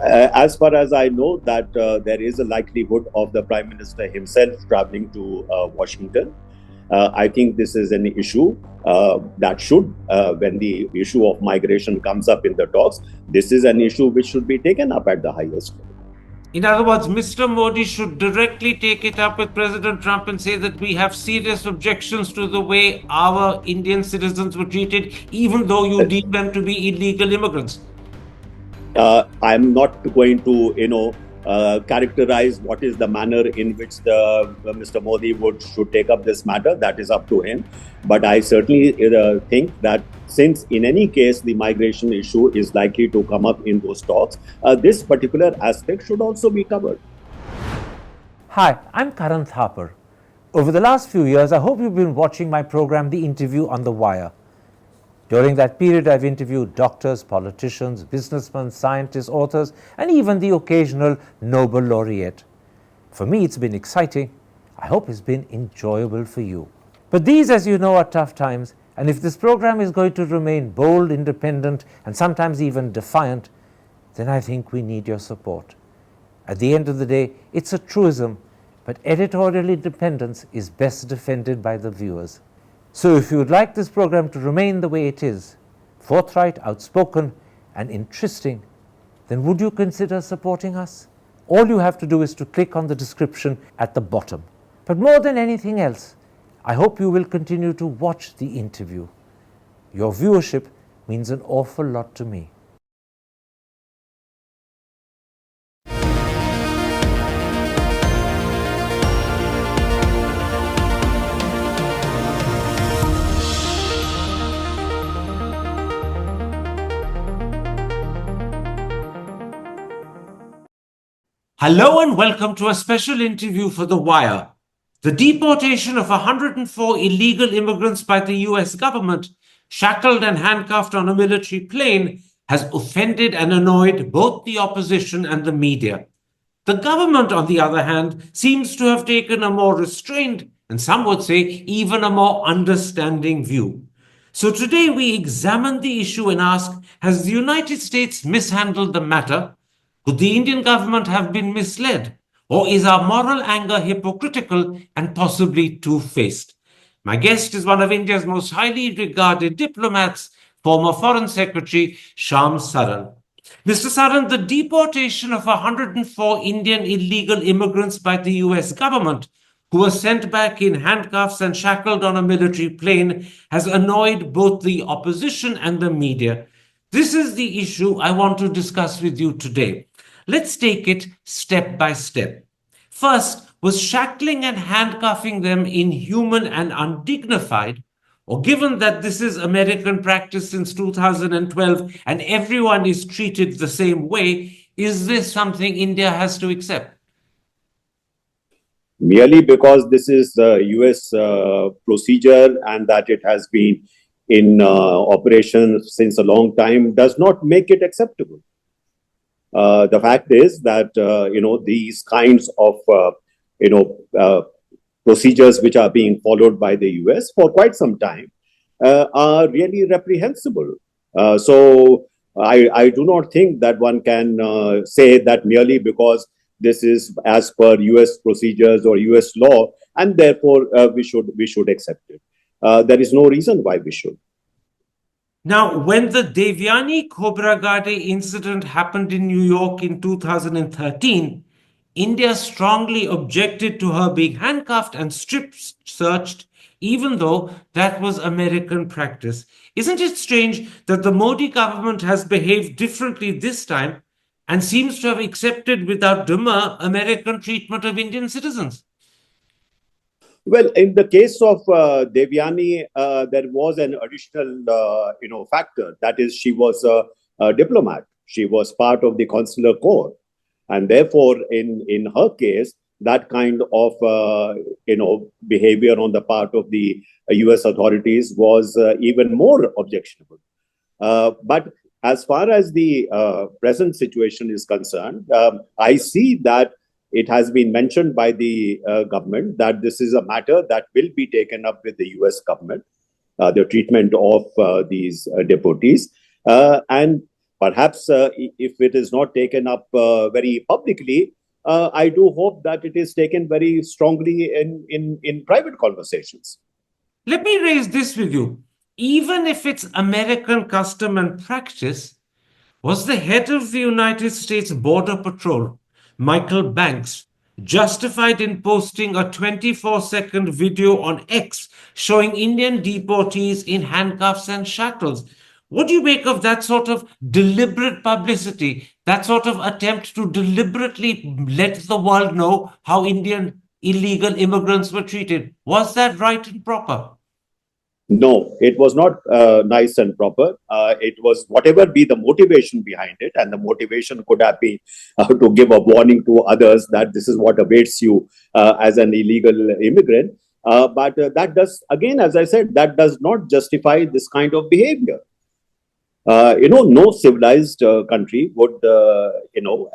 As far as I know, that there is a likelihood of the Prime Minister himself traveling to Washington. I think this is an issue that should, when the issue of migration comes up in the talks, this is an issue which should be taken up at the highest level. In other words, Mr. Modi should directly take it up with President Trump and say that we have serious objections to the way our Indian citizens were treated, even though you deem them to be illegal immigrants. I'm not going to, characterize what is the manner in which the Mr. Modi should take up this matter. That is up to him. But I certainly think that since in any case the migration issue is likely to come up in those talks, this particular aspect should also be covered. Hi, I'm Karan Thapar. Over the last few years, I hope you've been watching my program, The Interview on the Wire. During that period, I've interviewed doctors, politicians, businessmen, scientists, authors, and even the occasional Nobel laureate. For me, it's been exciting. I hope it's been enjoyable for you. But these, as you know, are tough times, and if this program is going to remain bold, independent, and sometimes even defiant, then I think we need your support. At the end of the day, it's a truism, but editorial independence is best defended by the viewers. So if you would like this program to remain the way it is, forthright, outspoken, and interesting, then would you consider supporting us? All you have to do is to click on the description at the bottom. But more than anything else, I hope you will continue to watch the interview. Your viewership means an awful lot to me. Hello and welcome to a special interview for The Wire. The deportation of 104 illegal immigrants by the US government, shackled and handcuffed on a military plane, has offended and annoyed both the opposition and the media. The government, on the other hand, seems to have taken a more restrained, and some would say even a more understanding view. So today we examine the issue and ask, has the United States mishandled the matter? Could the Indian government have been misled? Or is our moral anger hypocritical and possibly two-faced? My guest is one of India's most highly regarded diplomats, former Foreign Secretary Shyam Saran. Mr. Saran, the deportation of 104 Indian illegal immigrants by the US government, who were sent back in handcuffs and shackled on a military plane, has annoyed both the opposition and the media. This is the issue I want to discuss with you today. Let's take it step by step. First, was shackling and handcuffing them inhuman and undignified? Or given that this is American practice since 2012 and everyone is treated the same way, is this something India has to accept? Merely because this is the US procedure and that it has been in operation since a long time does not make it acceptable. The fact is that these kinds of procedures which are being followed by the US for quite some time are really reprehensible. So I do not think that one can say that merely because this is as per US procedures or US law, and therefore we should accept it. There is no reason why we should. Now, when the Devyani Khobragade incident happened in New York in 2013, India strongly objected to her being handcuffed and strip searched, even though that was American practice. Isn't it strange that the Modi government has behaved differently this time and seems to have accepted without demur American treatment of Indian citizens? Well, in the case of Devyani, there was an additional, factor. That is, she was a diplomat. She was part of the consular corps, and therefore, in her case, that kind of behavior on the part of the U.S. authorities was even more objectionable. But as far as the present situation is concerned, I see that it has been mentioned by the government that this is a matter that will be taken up with the US government, the treatment of these deportees. And perhaps if it is not taken up very publicly, I do hope that it is taken very strongly in private conversations. Let me raise this with you. Even if it's American custom and practice, was the head of the United States Border Patrol, Michael Banks, justified in posting a 24-second video on X showing Indian deportees in handcuffs and shackles? What do you make of that sort of deliberate publicity, that sort of attempt to deliberately let the world know how Indian illegal immigrants were treated? Was that right and proper? No, it was not nice and proper. It was whatever be the motivation behind it, and the motivation could have been to give a warning to others that this is what awaits you as an illegal immigrant. But that does, again, as I said, that does not justify this kind of behavior. No civilized country would,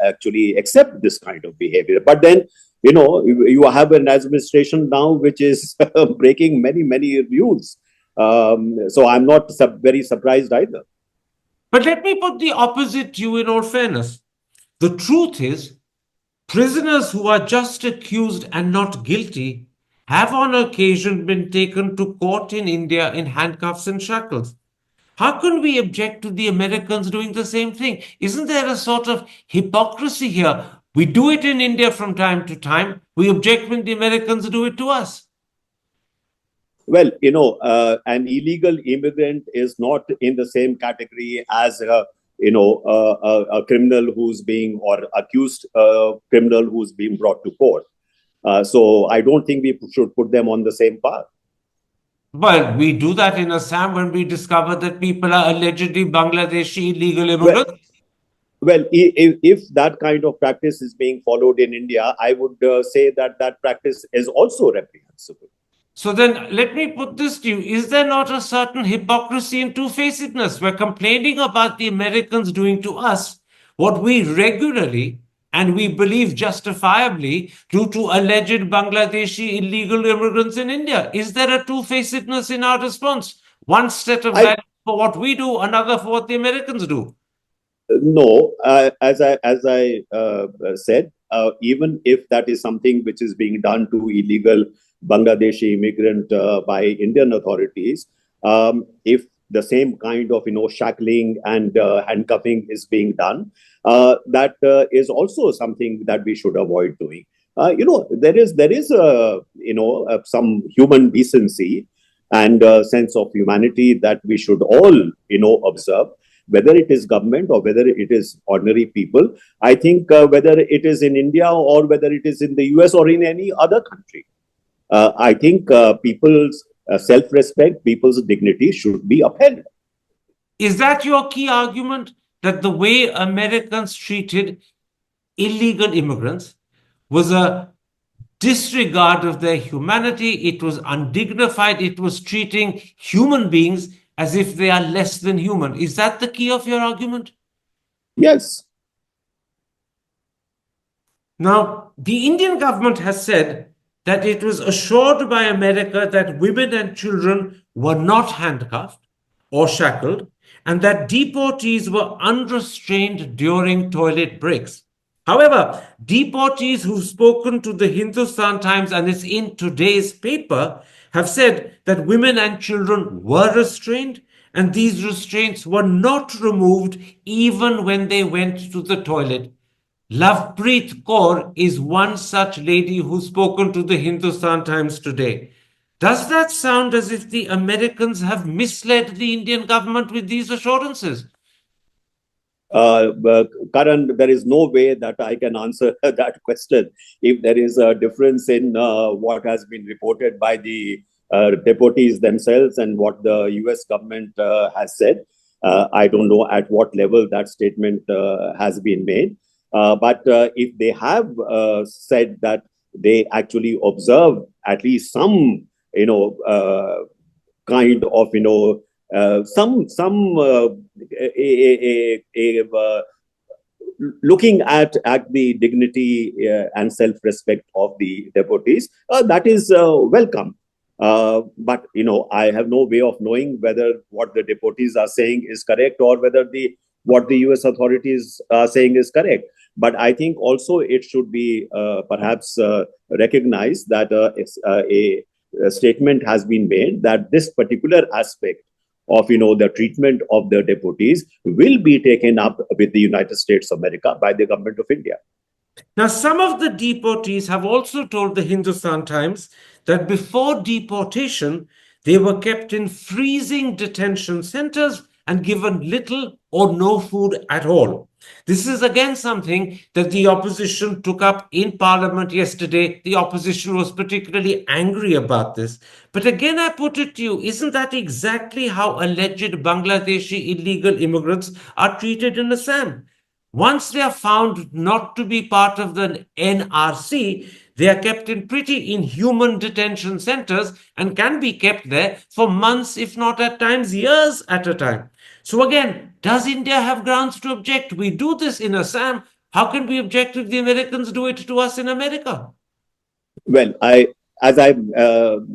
actually accept this kind of behavior. But then, you have an administration now which is breaking many, many rules. So I'm not very surprised either. But let me put the opposite to you in all fairness. The truth is, prisoners who are just accused and not guilty have on occasion been taken to court in India in handcuffs and shackles. How can we object to the Americans doing the same thing? Isn't there a sort of hypocrisy here? We do it in India from time to time. We object when the Americans do it to us. Well, an illegal immigrant is not in the same category as a criminal who's being, or accused criminal who's being brought to court. So I don't think we should put them on the same par. Well, we do that in Assam when we discover that people are allegedly Bangladeshi illegal immigrants. Well, if that kind of practice is being followed in India, I would say that that practice is also reprehensible. So then let me put this to you. Is there not a certain hypocrisy and two-facedness? We're complaining about the Americans doing to us what we regularly and we believe justifiably do to alleged Bangladeshi illegal immigrants in India. Is there a two-facedness in our response? One set of values for what we do, another for what the Americans do. No, as I said, even if that is something which is being done to illegal Bangladeshi immigrant by Indian authorities, if the same kind of shackling and handcuffing is being done, that is also something that we should avoid doing. There is some human decency and sense of humanity that we should all observe, whether it is government or whether it is ordinary people. I think whether it is in India or whether it is in the US or in any other country, I think people's self-respect, people's dignity should be upheld. Is that your key argument, that the way Americans treated illegal immigrants was a disregard of their humanity? It was undignified. It was treating human beings as if they are less than human. Is that the key of your argument? Yes. Now, the Indian government has said that it was assured by America that women and children were not handcuffed or shackled, and that deportees were unrestrained during toilet breaks. However, deportees who've spoken to the Hindustan Times, and it's in today's paper, have said that women and children were restrained, and these restraints were not removed even when they went to the toilet. Lovepreet Kaur is one such lady who's spoken to the Hindustan Times today. Does that sound as if the Americans have misled the Indian government with these assurances? Karan, there is no way that I can answer that question. If there is a difference in what has been reported by the deportees themselves and what the US government has said, I don't know at what level that statement has been made. But if they have said that they actually observe at least some, kind of, looking at the dignity and self-respect of the deportees, that is welcome. But I have no way of knowing whether what the deportees are saying is correct or whether the what the US authorities are saying is correct. But I think also it should be perhaps recognized that a statement has been made that this particular aspect of the treatment of the deportees will be taken up with the United States of America by the government of India. Now, some of the deportees have also told the Hindustan Times that before deportation, they were kept in freezing detention centers and given little or no food at all. This is again something that the opposition took up in Parliament yesterday. The opposition was particularly angry about this. But again, I put it to you, isn't that exactly how alleged Bangladeshi illegal immigrants are treated in Assam? Once they are found not to be part of the NRC, they are kept in pretty inhuman detention centers and can be kept there for months, if not at times years at a time. So again, does India have grounds to object? We do this in Assam. How can we object if the Americans do it to us in America? Well, as I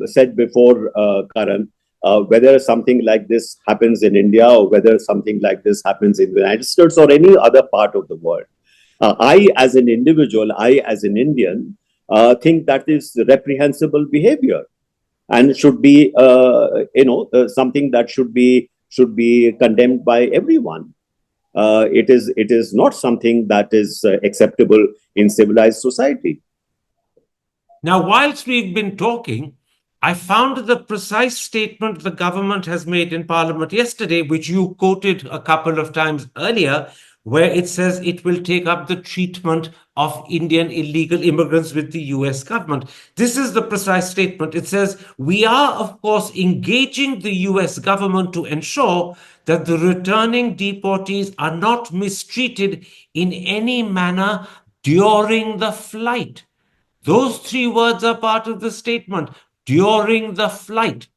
said before, Karan, whether something like this happens in India or whether something like this happens in the United States or any other part of the world, I, as an individual, I, as an Indian, think that is reprehensible behavior and should be, something that should be condemned by everyone. It is not something that is acceptable in civilized society. Now, whilst we've been talking, I found the precise statement the government has made in Parliament yesterday, which you quoted a couple of times earlier, where it says it will take up the treatment of Indian illegal immigrants with the US government. This is the precise statement. It says, we are, of course, engaging the US government to ensure that the returning deportees are not mistreated in any manner during the flight. Those three words are part of the statement during the flight.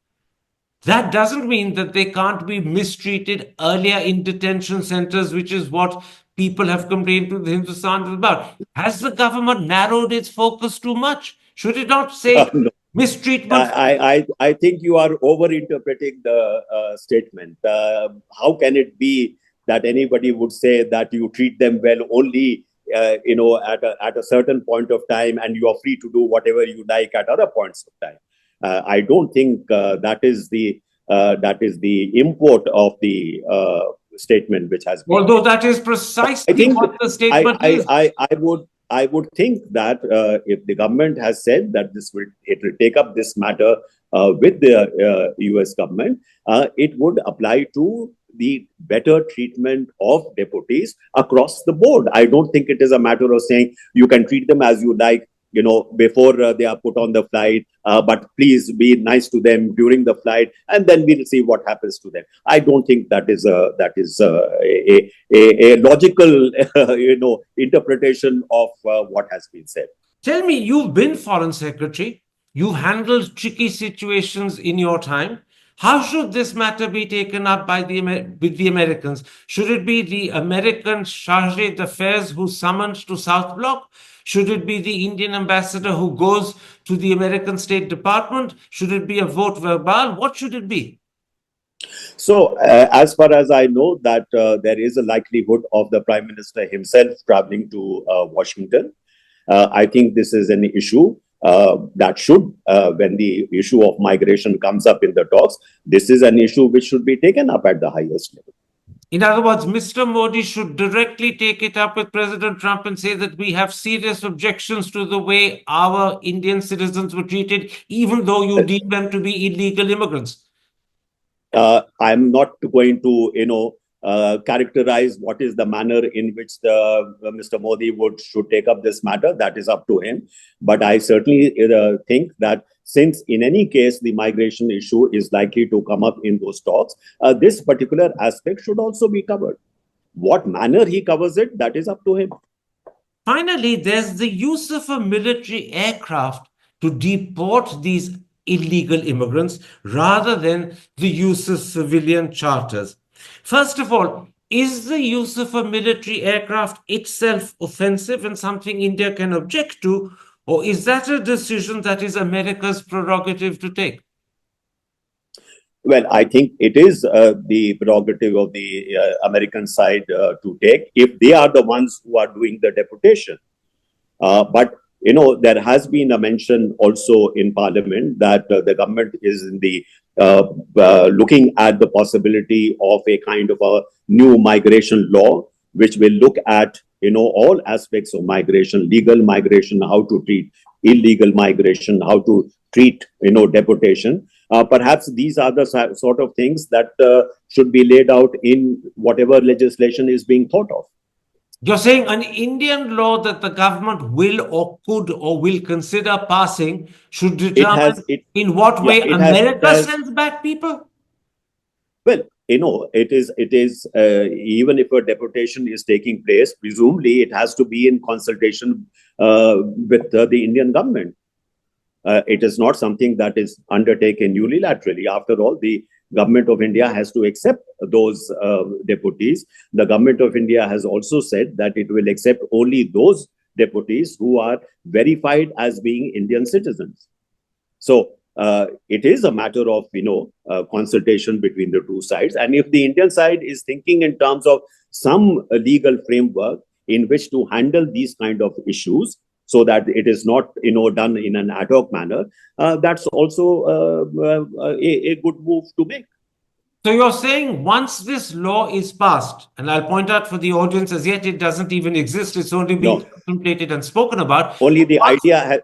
That doesn't mean that they can't be mistreated earlier in detention centers, which is what people have complained to the Hindustan about. Has the government narrowed its focus too much? Should it not say No. mistreatment? I think you are overinterpreting the statement. How can it be that anybody would say that you treat them well only, at a certain point of time, and you are free to do whatever you like at other points of time? I don't think that is the import of the statement which has been Although made. that is I precisely think what the I statement I is. I would think that if the government has said that it will take up this matter with the U.S. government, it would apply to the better treatment of deportees across the board. I don't think it is a matter of saying you can treat them as you like, before they are put on the flight, but please be nice to them during the flight, and then we'll see what happens to them. I don't think that is a logical, interpretation of what has been said. Tell me, you've been foreign secretary, you've handled tricky situations in your time. How should this matter be taken up by with the Americans? Should it be the American chargé d'affaires who's summoned to South Block? Should it be the Indian ambassador who goes to the American State Department? Should it be a vote verbal? What should it be? So, as far as I know, that there is a likelihood of the Prime Minister himself traveling to Washington. I think this is an issue that should, when the issue of migration comes up in the talks, this is an issue which should be taken up at the highest level. In other words, Mr. Modi should directly take it up with President Trump and say that we have serious objections to the way our Indian citizens were treated, even though you deem them to be illegal immigrants. I'm not going to, characterize what is the manner in which Mr. Modi should take up this matter. That is up to him. But I certainly think that since in any case the migration issue is likely to come up in those talks, this particular aspect should also be covered. What manner he covers it, that is up to him. Finally, there's the use of a military aircraft to deport these illegal immigrants rather than the use of civilian charters. First of all, is the use of a military aircraft itself offensive and something India can object to, or is that a decision that is America's prerogative to take? Well, I think it is the prerogative of the American side to take if they are the ones who are doing the deportation. But there has been a mention also in Parliament that the government is in the looking at the possibility of a kind of a new migration law, which will look at all aspects of migration, legal migration, how to treat illegal migration, how to treat deportation. Perhaps these are the sort of things that should be laid out in whatever legislation is being thought of. You're saying an Indian law that the government will or could or will consider passing should It has determine it in what Yeah, way it America has. sends back people? Well, it is even if a deportation is taking place, presumably it has to be in consultation with the Indian government. It is not something that is undertaken unilaterally. After all, the government of India has to accept those deportees. The government of India has also said that it will accept only those deportees who are verified as being Indian citizens. So it is a matter of consultation between the two sides, and if the Indian side is thinking in terms of some legal framework in which to handle these kind of issues, so that it is not done in an ad hoc manner, that's also a good move to make. So you're saying once this law is passed, and I'll point out for the audience, as yet it doesn't even exist, it's only being No, contemplated and spoken about. Once, only the but let idea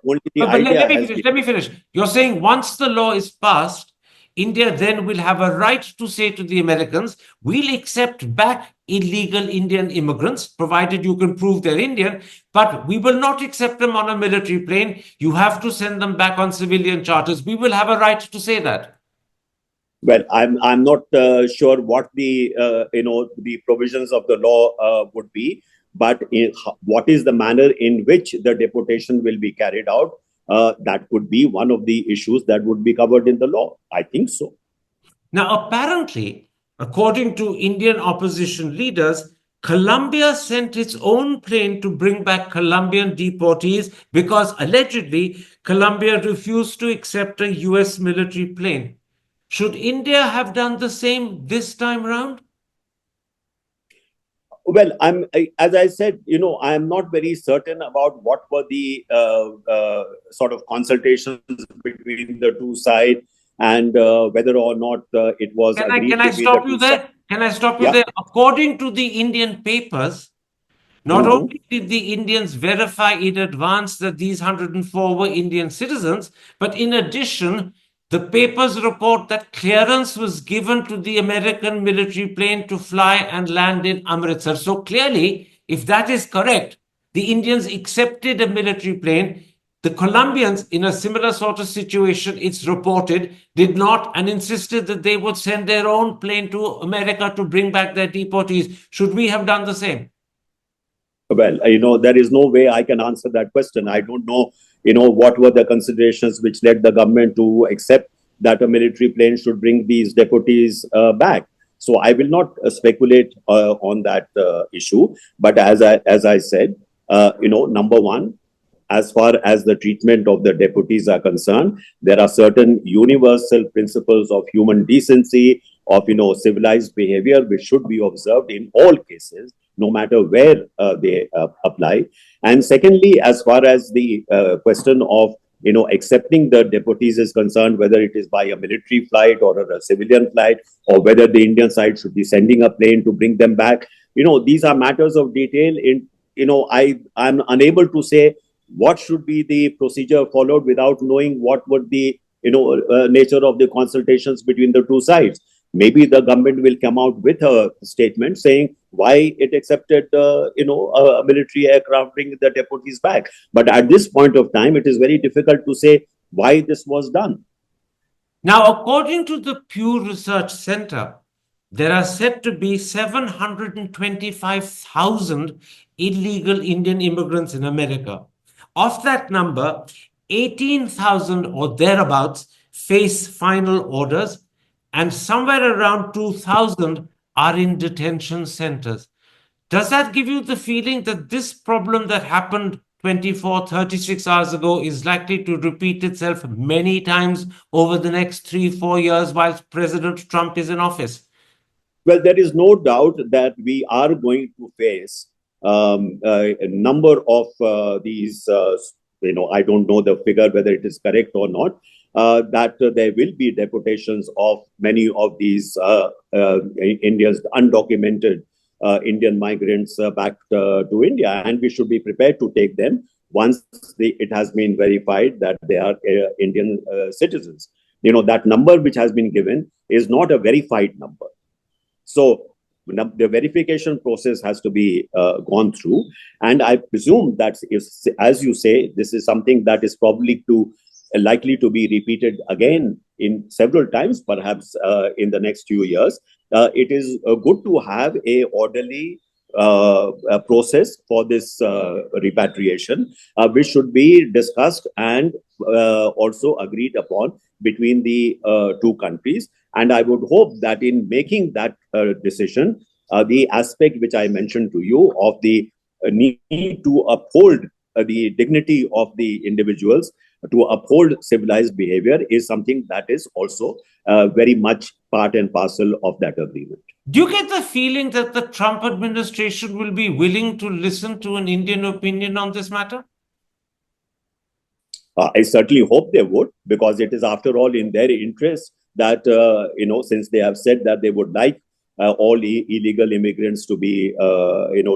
me has finish. been. Let me finish. You're saying once the law is passed, India then will have a right to say to the Americans, we'll accept back illegal Indian immigrants, provided you can prove they're Indian, but we will not accept them on a military plane. You have to send them back on civilian charters. We will have a right to say that. Well, I'm not sure what the provisions of the law would be, but what is the manner in which the deportation will be carried out? That could be one of the issues that would be covered in the law. I think so. Now, apparently, according to Indian opposition leaders, Colombia sent its own plane to bring back Colombian deportees because allegedly Colombia refused to accept a US military plane. Should India have done the same this time round? Well, as I said, I'm not very certain about what were the sort of consultations between the two sides, and whether or not it was Can agreed I between the stop you two sides. there? Can I stop you Yeah. there? According to the Indian papers, not Mhm. only did the Indians verify in advance that these 104 were Indian citizens, but in addition, the papers report that clearance was given to the American military plane to fly and land in Amritsar. So clearly, if that is correct, the Indians accepted a military plane. The Colombians, in a similar sort of situation, it's reported, did not and insisted that they would send their own plane to America to bring back their deportees. Should we have done the same? Well, there is no way I can answer that question. I don't know, what were the considerations which led the government to accept that a military plane should bring these deportees back. So I will not speculate on that issue. But as I said, number one, as far as the treatment of the deportees are concerned, there are certain universal principles of human decency, of civilized behavior, which should be observed in all cases, no matter where they apply. And secondly, as far as the question of accepting the deportees is concerned, whether it is by a military flight or a civilian flight, or whether the Indian side should be sending a plane to bring them back, these are matters of detail. I'm unable to say what should be the procedure followed without knowing what would the nature of the consultations between the two sides. Maybe the government will come out with a statement saying why it accepted a military aircraft bringing the deportees back. But at this point of time, it is very difficult to say why this was done. Now, according to the Pew Research Center, there are said to be 725,000 illegal Indian immigrants in America. Of that number, 18,000 or thereabouts face final orders, and somewhere around 2,000 are in detention centers. Does that give you the feeling that this problem that happened 24, 36 hours ago is likely to repeat itself many times over the next 3-4 years while President Trump is in office? Well, there is no doubt that we are going to face a number of these, I don't know the figure, whether it is correct or not, that there will be deportations of many of these India's undocumented Indian migrants back to India. And we should be prepared to take them once it has been verified that they are Indian citizens. That number which has been given is not a verified number. So the verification process has to be gone through. And I presume that, as you say, this is something that is probably likely to be repeated again in several times, perhaps in the next few years. It is good to have a orderly process for this repatriation, which should be discussed and also agreed upon between the two countries. And I would hope that in making that decision, the aspect which I mentioned to you of the need to uphold the dignity of the individuals, to uphold civilized behavior, is something that is also very much part and parcel of that agreement. Do you get the feeling that the Trump administration will be willing to listen to an Indian opinion on this matter? I certainly hope they would, because it is, after all, in their interest that, since they have said that they would like all illegal immigrants to be,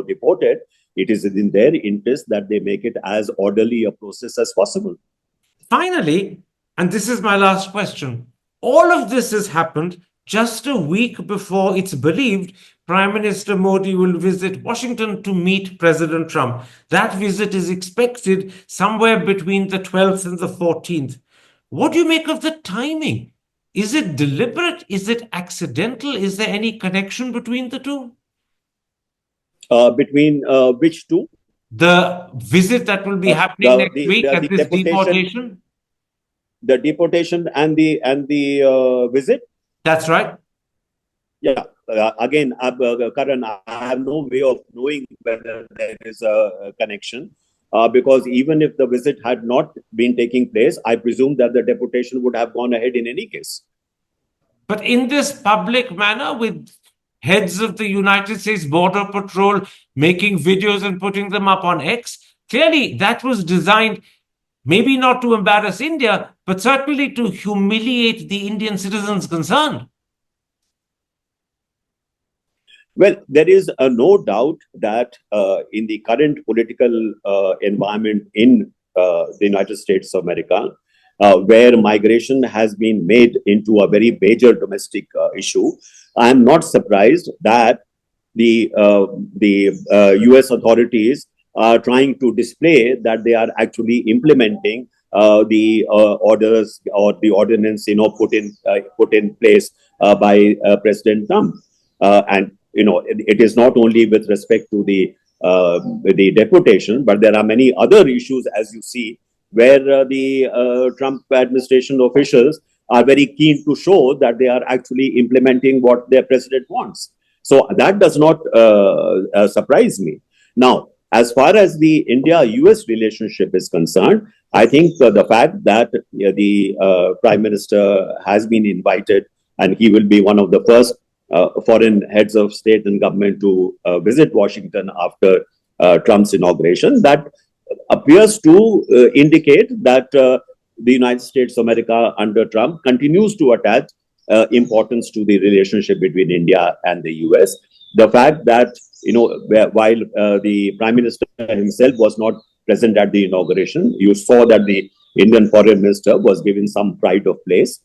deported, it is in their interest that they make it as orderly a process as possible. Finally, and this is my last question, all of this has happened just a week before it's believed Prime Minister Modi will visit Washington to meet President Trump. That visit is expected somewhere between the 12th and the 14th. What do you make of the timing? Is it deliberate? Is it accidental? Is there any connection between the two? Between which two? The visit that will be happening next week at this deportation? The deportation and the visit? That's right. Yeah. Again, Karan, I have no way of knowing whether there is a connection. Because even if the visit had not been taking place, I presume that the deportation would have gone ahead in any case. But in this public manner, with heads of the United States Border Patrol making videos and putting them up on X, clearly that was designed maybe not to embarrass India, but certainly to humiliate the Indian citizens concerned. Well, there is no doubt that in the current political environment in the United States of America, where migration has been made into a very major domestic issue, I am not surprised that the U.S. authorities are trying to display that they are actually implementing the orders or the ordinance, put in place by President Trump, and it is not only with respect to the deportation, but there are many other issues, as you see, where the Trump administration officials are very keen to show that they are actually implementing what their president wants. So that does not surprise me. Now, as far as the India-US relationship is concerned, I think the fact that the Prime Minister has been invited, and he will be one of the first foreign heads of state and government to visit Washington after Trump's inauguration, that appears to indicate that the United States of America under Trump continues to attach importance to the relationship between India and the US. The fact that, while the Prime Minister himself was not present at the inauguration, you saw that the Indian Foreign Minister was given some pride of place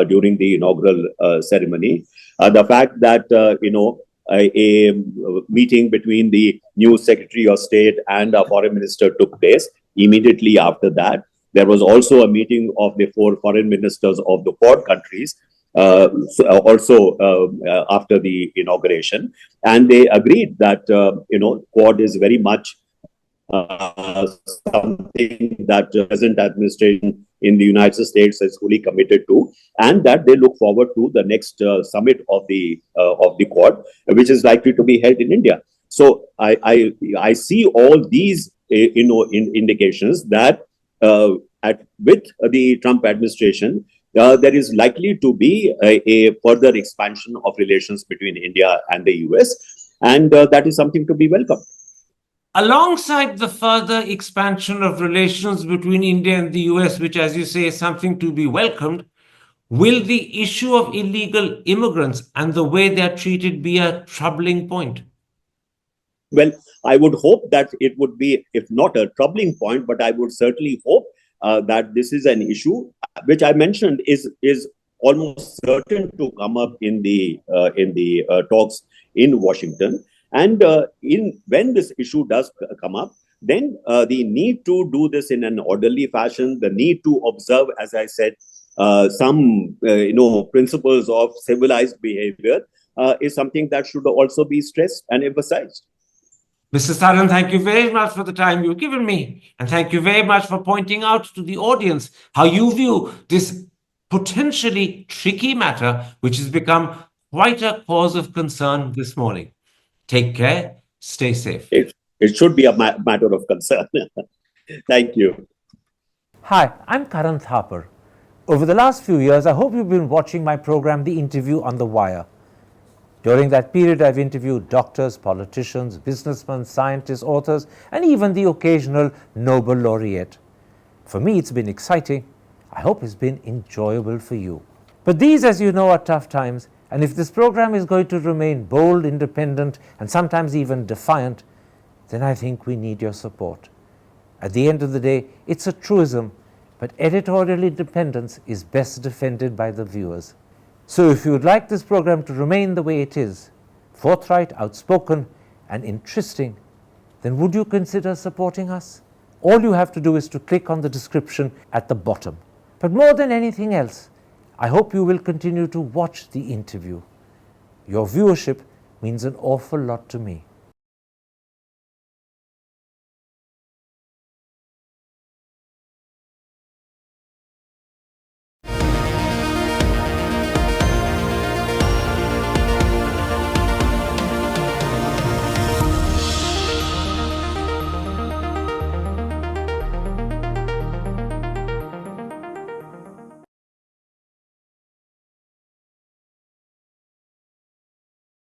during the inaugural ceremony. The fact that, a meeting between the new Secretary of State and our Foreign Minister took place immediately after that. There was also a meeting of the 4 foreign ministers of the Quad countries also after the inauguration. And they agreed that, Quad is very much something that the present administration in the United States is fully committed to, and that they look forward to the next summit of the Quad, which is likely to be held in India. So I see all these indications that with the Trump administration, there is likely to be a further expansion of relations between India and the US, and that is something to be welcomed. Alongside the further expansion of relations between India and the US, which, as you say, is something to be welcomed, will the issue of illegal immigrants and the way they are treated be a troubling point? Well, I would hope that it would be, if not a troubling point, but I would certainly hope that this is an issue which I mentioned is almost certain to come up in the talks in Washington. And in when this issue does come up, then the need to do this in an orderly fashion, the need to observe, as I said, some principles of civilized behavior is something that should also be stressed and emphasized. Mr. Saran, thank you very much for the time you've given me. And thank you very much for pointing out to the audience how you view this potentially tricky matter, which has become quite a cause of concern this morning. Take care. Stay safe. It should be a matter of concern. Thank you. Hi, I'm Karan Thapar. Over the last few years, I hope you've been watching my program, The Interview on the Wire. During that period, I've interviewed doctors, politicians, businessmen, scientists, authors, and even the occasional Nobel laureate. For me, it's been exciting. I hope it's been enjoyable for you. But these, as you know, are tough times, and if this program is going to remain bold, independent, and sometimes even defiant, then I think we need your support. At the end of the day, it's a truism, but editorial independence is best defended by the viewers. So if you would like this program to remain the way it is, forthright, outspoken, and interesting, then would you consider supporting us? All you have to do is to click on the description at the bottom. But more than anything else, I hope you will continue to watch The Interview. Your viewership means an awful lot to me.